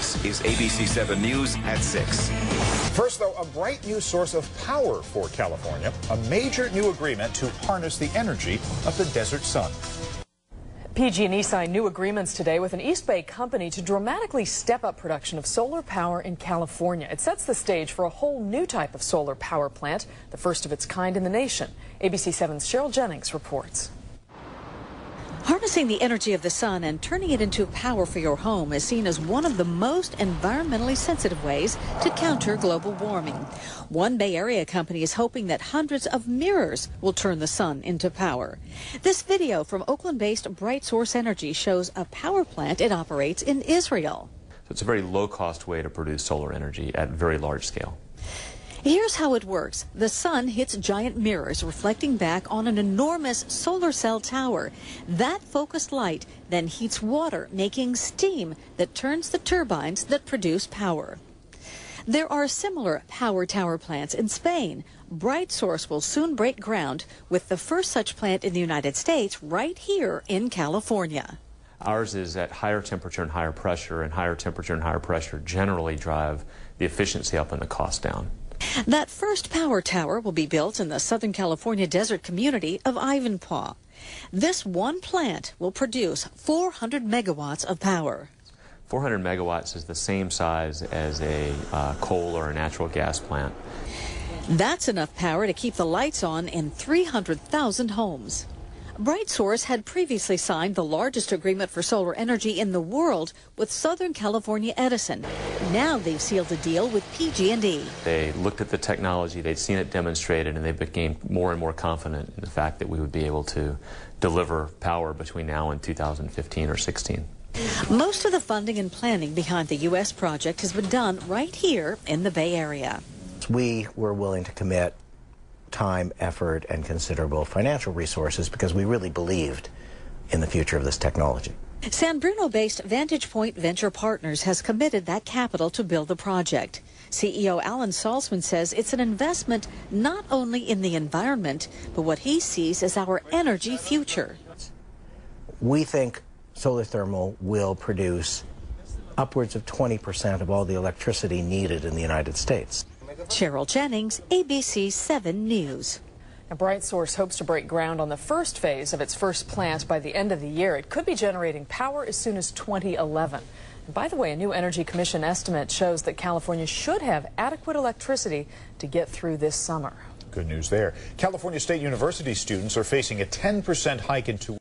This is ABC 7 News at 6. First, though, a bright new source of power for California, a major new agreement to harness the energy of the desert sun. PG&E signed new agreements today with an East Bay company to dramatically step up production of solar power in California. It sets the stage for a whole new type of solar power plant, the first of its kind in the nation. ABC 7's Cheryl Jennings reports. Harnessing the energy of the sun and turning it into power for your home is seen as one of the most environmentally sensitive ways to counter global warming. One Bay Area company is hoping that hundreds of mirrors will turn the sun into power. This video from Oakland-based BrightSource Energy shows a power plant it operates in Israel. So it's a very low-cost way to produce solar energy at very large scale. Here's how it works. The sun hits giant mirrors reflecting back on an enormous solar cell tower. That focused light then heats water, making steam that turns the turbines that produce power. There are similar power tower plants in Spain. BrightSource will soon break ground with the first such plant in the United States right here in California. Ours is at higher temperature and higher pressure generally drive the efficiency up and the cost down. That first power tower will be built in the Southern California desert community of Ivanpah. This one plant will produce 400 megawatts of power. 400 megawatts is the same size as a coal or a natural gas plant. That's enough power to keep the lights on in 300,000 homes. BrightSource had previously signed the largest agreement for solar energy in the world with Southern California Edison. Now they've sealed a deal with PG&E. They looked at the technology, they'd seen it demonstrated, and they became more and more confident in the fact that we would be able to deliver power between now and 2015 or 16. Most of the funding and planning behind the U.S. project has been done right here in the Bay Area. We were willing to commit time, effort, and considerable financial resources because we really believed in the future of this technology. San Bruno-based Vantage Point Venture Partners has committed that capital to build the project. CEO Alan Salzman says it's an investment not only in the environment, but what he sees as our energy future. We think solar thermal will produce upwards of 20% of all the electricity needed in the United States. Cheryl Jennings, ABC 7 News. Now, BrightSource hopes to break ground on the first phase of its first plant by the end of the year. It could be generating power as soon as 2011. And by the way, a new Energy Commission estimate shows that California should have adequate electricity to get through this summer. Good news there. California State University students are facing a 10% hike in tuition.